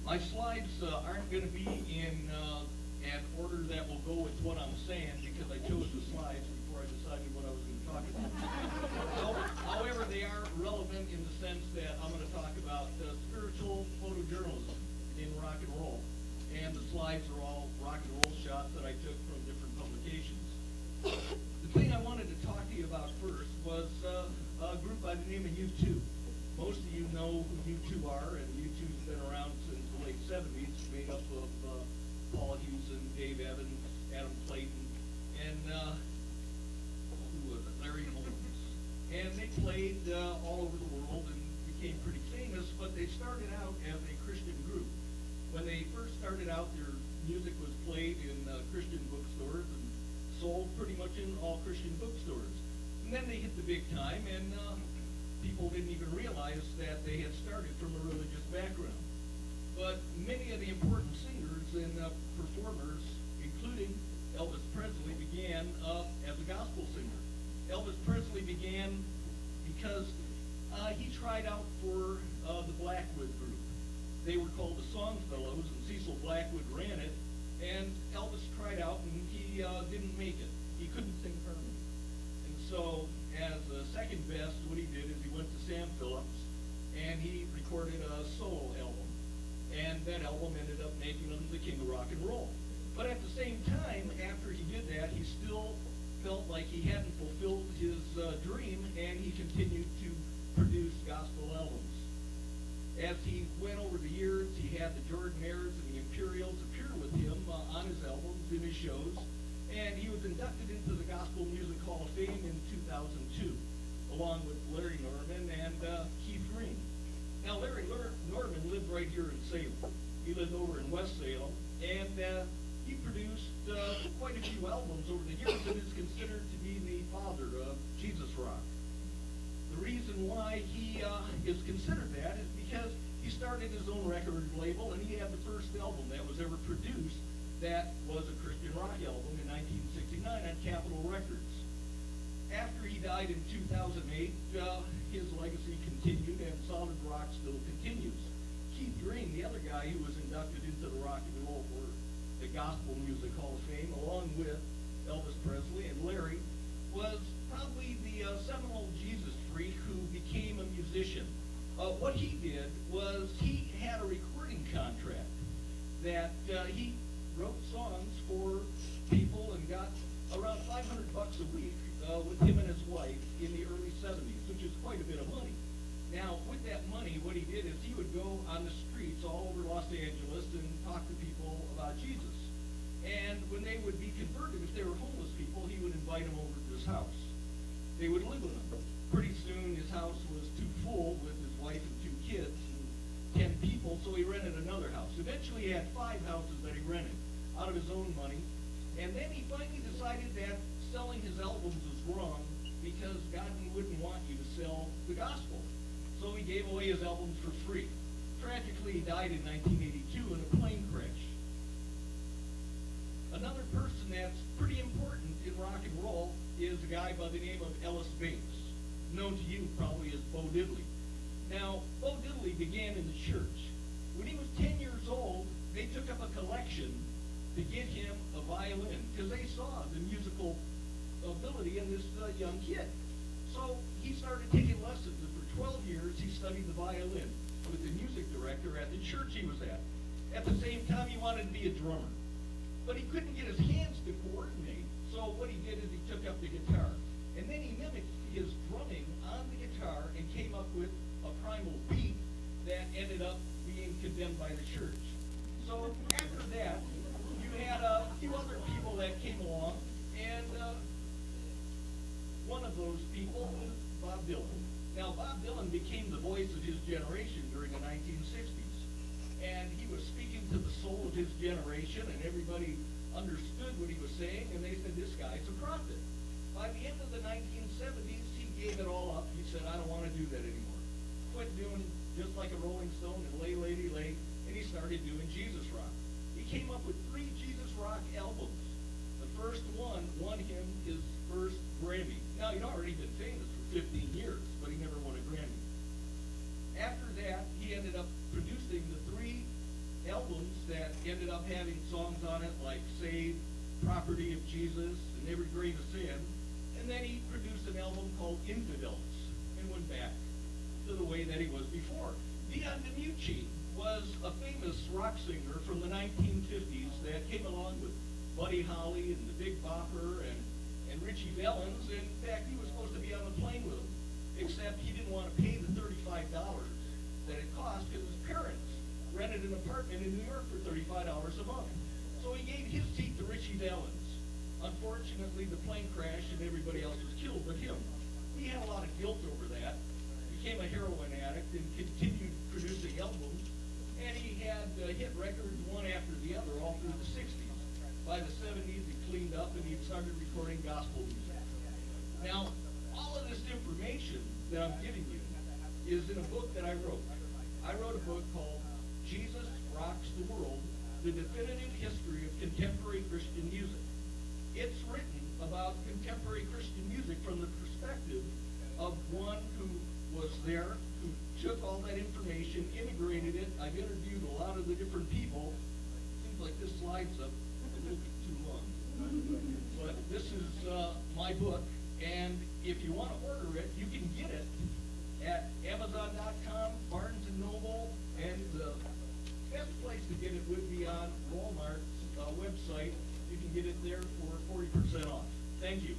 My slides aren't going to be in an order that will go with what I'm saying because I chose the slides before I decided what I was going to talk about. So, however, they are relevant in the sense that I'm going to talk about spiritual photojournalism in rock and roll. And the slides are all rock and roll shots that I took from different publications. The thing I wanted to talk to you about first was a group by the name of U2. Most of you know who U2 are, and U2's been around since the late 70s, made up of Paul Hewson, Dave Evans, Adam Clayton, and who was it? Larry Holmes. And they played all over the world and became pretty famous, but they started out as a Christian group. When they first started out, their music was played in Christian bookstores and sold pretty much in all Christian bookstores. And then they hit the big time, and people didn't even realize that they had started from a religious background. But many of the important singers and performers, including Elvis Presley, began as a gospel singer. Elvis Presley began because he tried out for the Blackwood group. They were called the Songfellows, and Cecil Blackwood ran it, and Elvis tried out, and he didn't make it. He couldn't sing harmony. And so, as a second best, what he did is he went to Sam Phillips, and he recorded a solo album. And that album ended up making him the king of rock and roll. But at the same time, after he did that, he still felt like he hadn't fulfilled his dream, and he continued to produce gospel albums. As he went over the years, he had the Jordanaires and the Imperials appear with him on his albums, in his shows, and he was inducted into the Gospel Music Hall of Fame in 2002, along with Larry Norman and Keith Green. Now, Larry Norman lived right here in Salem. He lived over in West Salem, and he produced quite a few albums over the years and is considered to be the father of Jesus rock. The reason why he is considered that is because he started his own record label, and he had the first album that was ever produced that was a Christian rock album in 1969 on Capitol Records. After he died in 2008, his legacy continued, and solid rock still continues. Keith Green, the other guy who was inducted into the Rock and Roll or the Gospel Music Hall of Fame, along with Elvis Presley and Larry, was probably the seminal Jesus freak who became a musician. What he did was he had a recording contract that he wrote songs for people and got around $500 a week with him and his wife in the early 70s, which is quite a bit of money. Now, with that money, what he did is he would go on the streets all over Los Angeles and talk to people about Jesus. And when they would be converted, if they were homeless people, he would invite them over to his house. They would live with him. Pretty soon, his house was too full with his wife and 2 kids and 10 people, so he rented another house. Eventually, he had 5 houses that he rented out of his own money. And then he finally decided that selling his albums was wrong because God wouldn't want you to sell the gospel. So he gave away his albums for free. Tragically, he died in 1982 in a plane crash. Another person that's pretty important in rock and roll is a guy by the name of Ellis Bates, known to you probably as Bo Diddley. Now, Bo Diddley began in the church. When he was 10 years old, they took up a collection to get him a violin because they saw the musical ability in this young kid. So he started taking lessons, and for 12 years he studied the violin with the music director at the church he was at. At the same time, he wanted to be a drummer. But he couldn't get his hands to coordinate, so what he did is he took up the guitar. And then he mimicked his drumming on the guitar and came up with a primal beat that ended up being condemned by the church. So after that, you had a few other people that came along, and one of those people was Bob Dylan. Now, Bob Dylan became the voice of his generation during the 1960s. And he was speaking to the soul of his generation, and everybody understood what he was saying, and they said, this guy's a prophet. By the end of the 1970s, he gave it all up. He said, I don't want to do that anymore. Quit doing just like a Rolling Stone and Lay Lady Lay, and he started doing Jesus rock. He came up with 3 Jesus rock albums. The first one won him his first Grammy. Now, he'd already been famous for 15 years, but he never won a Grammy. After that, he ended up producing the 3 ended up having songs on it like Saved, Property of Jesus, and Every Grain of Sin. And then he produced an album called Infidels and went back to the way that he was before. Dion DiMucci was a famous rock singer from the 1950s that came along with Buddy Holly and the Big Bopper and Richie Valens. In fact, he was supposed to be on the plane with them, except he didn't want to pay the $35 that it cost because his parents rented an apartment in New York for $35 a month. So he gave his seat to Richie Valens. Unfortunately, the plane crashed and everybody else was killed but him. He had a lot of guilt over that, became a heroin addict, and continued producing albums. And he had hit records one after the other all through the 60s. By the 70s, he cleaned up and he started recording gospel music. Now, all of this information that I'm giving you is in a book that I wrote. I wrote a book called Jesus Rocks the World, The Definitive History of Contemporary Christian Music. It's written about contemporary Christian music from the perspective of one who was there, who took all that information, integrated it. I've interviewed a lot of the different people. Seems like this slide's up a little bit too long. But this is my book, and if you want to order it, you can get it at Amazon.com, Barnes & Noble, and the best place to get it would be on Walmart's website. You can get it there for 40% off. Thank you.